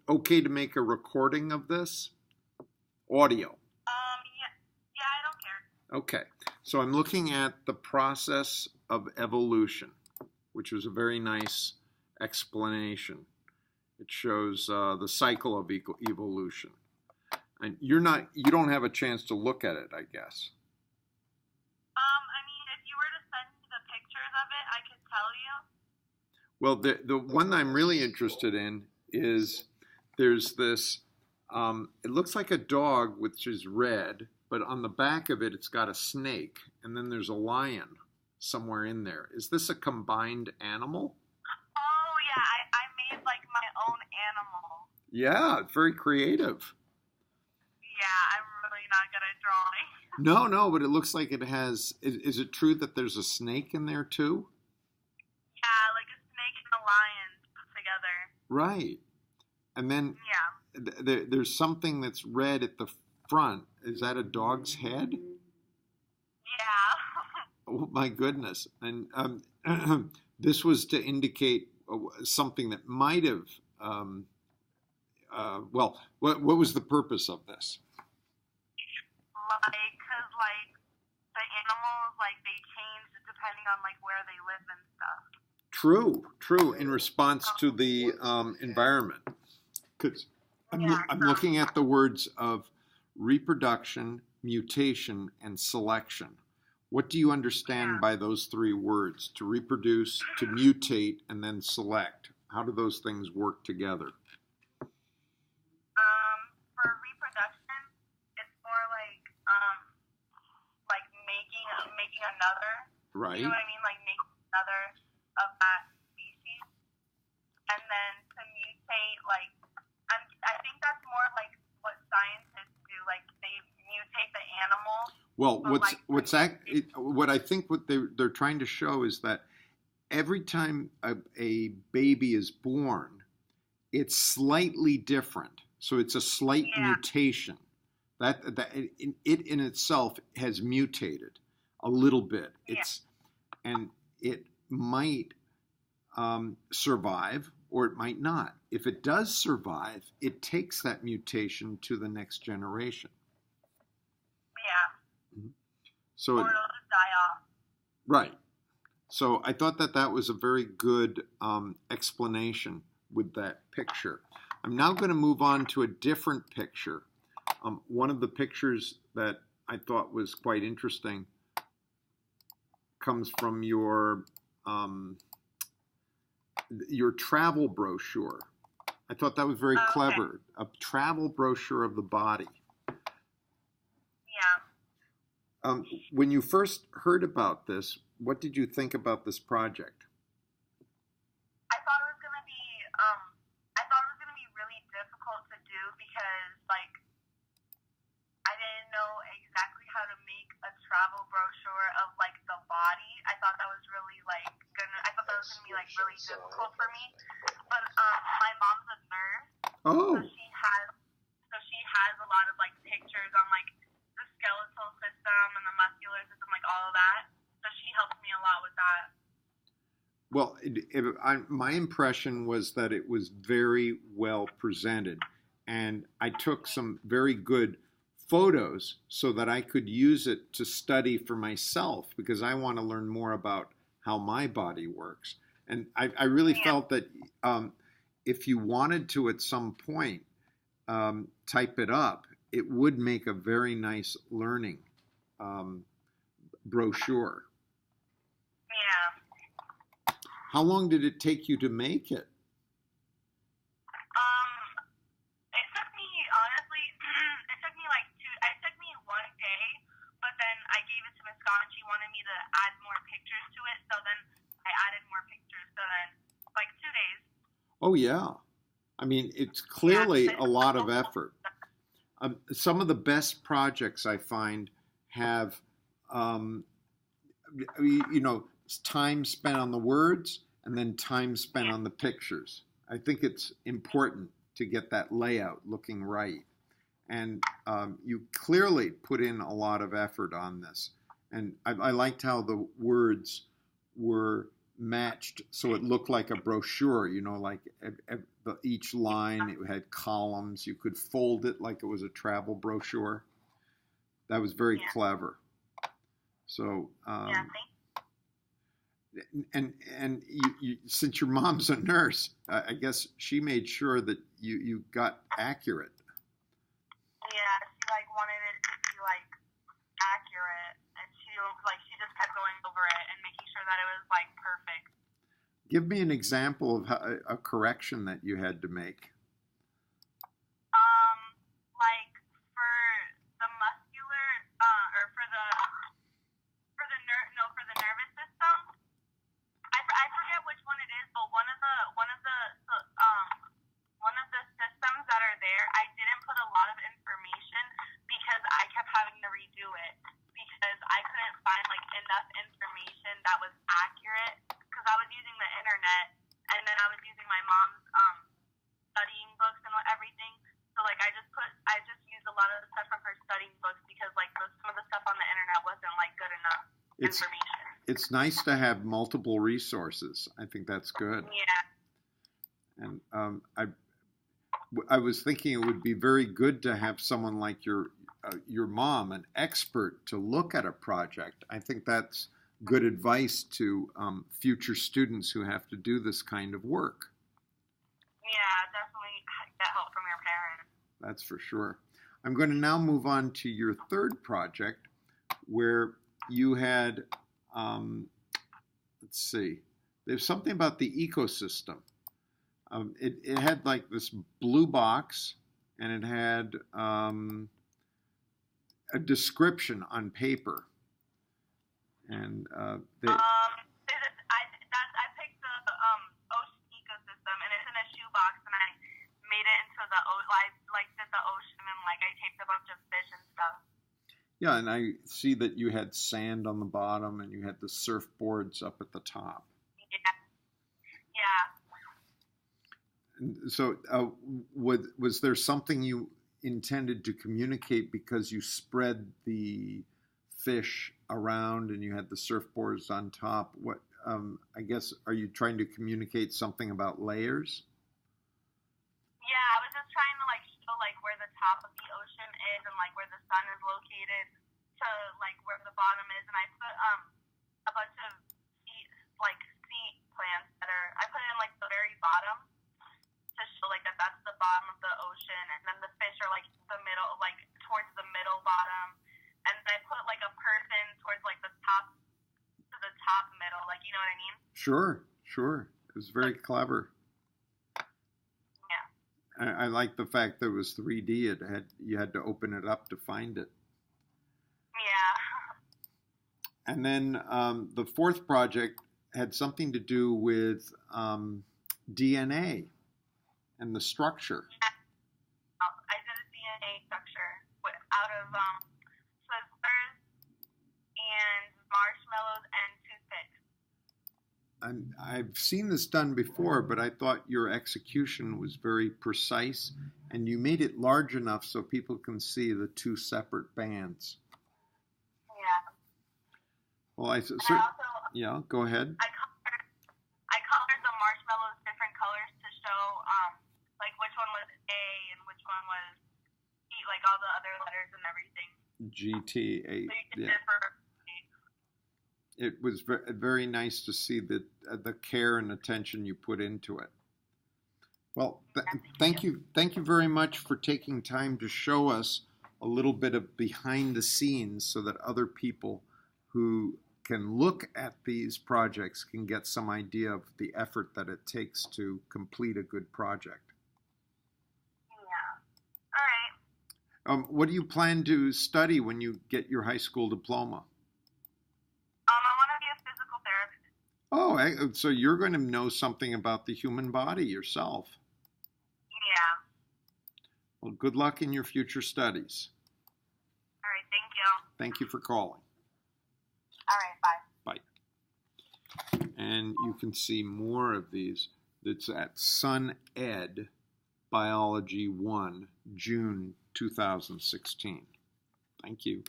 okay to make a recording of this? Audio. Yeah, yeah, I don't care. Okay. So I'm looking at the process of evolution, which was a very nice explanation. It shows the cycle of evolution. And you don't have a chance to look at it, I guess. I mean, if you were to send me the pictures of it, I could tell you. Well, the one I'm really interested in is there's this, it looks like a dog which is red, but on the back of it, it's got a snake, and then there's a lion somewhere in there. Is this a combined animal? Oh, yeah, I made, like, my own animal. Yeah, it's very creative. Yeah, I'm really not good at drawing. No, but it looks like it has, is it true that there's a snake in there too? Yeah, like a snake and a lion put together. Right. And then Yeah. there's something that's red at the front. Is that a dog's head? Yeah. Oh my goodness. And this was to indicate something that might have, well, what was the purpose of this? Like, because, like, the animals, like, they change depending on, like, where they live and stuff. True, in response to the environment. Because I'm looking at the words of reproduction, mutation, and selection. What do you understand by those three words? To reproduce, to mutate, and then select. How do those things work together? For reproduction, it's more like making another. Right. You know what I mean? Like making another of that species. And then to mutate, like, I think that's more like what scientists do. Like they mutate the animal. Well, So, what I think what they're trying to show is that every time a baby is born, it's slightly different. So it's a slight mutation. That it in itself has mutated a little bit. And it might survive or it might not. If it does survive, it takes that mutation to the next generation. Yeah. So or it'll just die off. Right. So I thought that was a very good explanation with that picture. I'm now going to move on to a different picture. One of the pictures that I thought was quite interesting comes from your travel brochure. I thought that was very clever. A travel brochure of the body. Yeah. When you first heard about this, what did you think about this project? I thought it was gonna be really difficult to do because, like, I didn't know exactly how to make a travel brochure of, like, the body. I thought that was really, like, gonna be, like, really difficult for me. But my mom's a nurse, Oh. so she has a lot of, like, pictures on, like, the skeletal system and the muscular system, like, all of that. So she helped me a lot with that. Well, my impression was that it was very well presented, and I took some very good photos so that I could use it to study for myself because I want to learn more about how my body works. And I really felt that if you wanted to at some point type it up, it would make a very nice learning brochure. Yeah. How long did it take you to make it? It took me, honestly, it took me 1 day, but then I gave it to Miss Scott and she wanted me to add more pictures to it, so then I added more pictures, so then, like, 2 days. Oh, yeah. I mean, it's clearly a lot of effort. Some of the best projects I find have, time spent on the words and then time spent on the pictures. I think it's important to get that layout looking right. And you clearly put in a lot of effort on this. And I liked how the words were matched so it looked like a brochure, like each line, it had columns. You could fold it like it was a travel brochure. That was very clever. So, and you, since your mom's a nurse, I guess she made sure that you got accurate. Yeah, she like wanted it to be like accurate, and she just kept going over it and making sure that it was like perfect. Give me an example of a correction that you had to make. Like for the muscular, or for the nervous system. I forget which one it is, but one of the systems that are there, I didn't put a lot of information because I kept having to redo it because I couldn't find like enough information that was accurate because I was using the internet and then I was using my mom's studying books and everything. So like I just used a lot of the stuff from her studying books because like some of the stuff on the internet wasn't like good enough information. It's nice to have multiple resources. I think that's good. Yeah. And I was thinking it would be very good to have someone like your mom, an expert, to look at a project. I think that's good advice to future students who have to do this kind of work. Yeah, definitely get help from your parents. That's for sure. I'm going to now move on to your third project, where you had, let's see, there's something about the ecosystem. It had like this blue box, and it had a description on paper. And I picked the ocean ecosystem, and it's in a shoebox, and I made it into the did the ocean, and like I taped a bunch of fish and stuff. Yeah, and I see that you had sand on the bottom, and you had the surfboards up at the top. Yeah. So was there something you intended to communicate because you spread the fish around and you had the surfboards on top? What I guess, are you trying to communicate something about layers? Yeah, I was just trying to like show like where the top of the ocean is and like where the sun is located to like where the bottom is, and I put a bunch of sea plants I put it in like the very bottom to show like that's the bottom of the ocean, and then the fish are like the middle, like towards the middle bottom, and then I put like a person towards like the top middle, like, you know what I mean? Sure. It was very clever. Yeah. I like the fact that it was 3D. You had to open it up to find it. Yeah. And then the fourth project had something to do with DNA and the structure. Yeah. I did a DNA structure out of Twizzlers and marshmallows and toothpicks. And I've seen this done before, but I thought your execution was very precise, and you made it large enough so people can see the two separate bands. Yeah. Well, yeah, go ahead. I colored the marshmallows different colors to show like which one was A and which one was E, like all the other letters and everything. GTA. So you can Yeah. differentiate. It was very nice to see the care and attention you put into it. Well, thank you very much for taking time to show us a little bit of behind the scenes so that other people who can look at these projects can get some idea of the effort that it takes to complete a good project. Yeah. All right. What do you plan to study when you get your high school diploma? I want to be a physical therapist. Oh, so you're going to know something about the human body yourself. Yeah. Well, good luck in your future studies. All right. Thank you. Thank you for calling. All right. Bye. Bye. And you can see more of these. It's at SunEd Biology 1, June 2016. Thank you.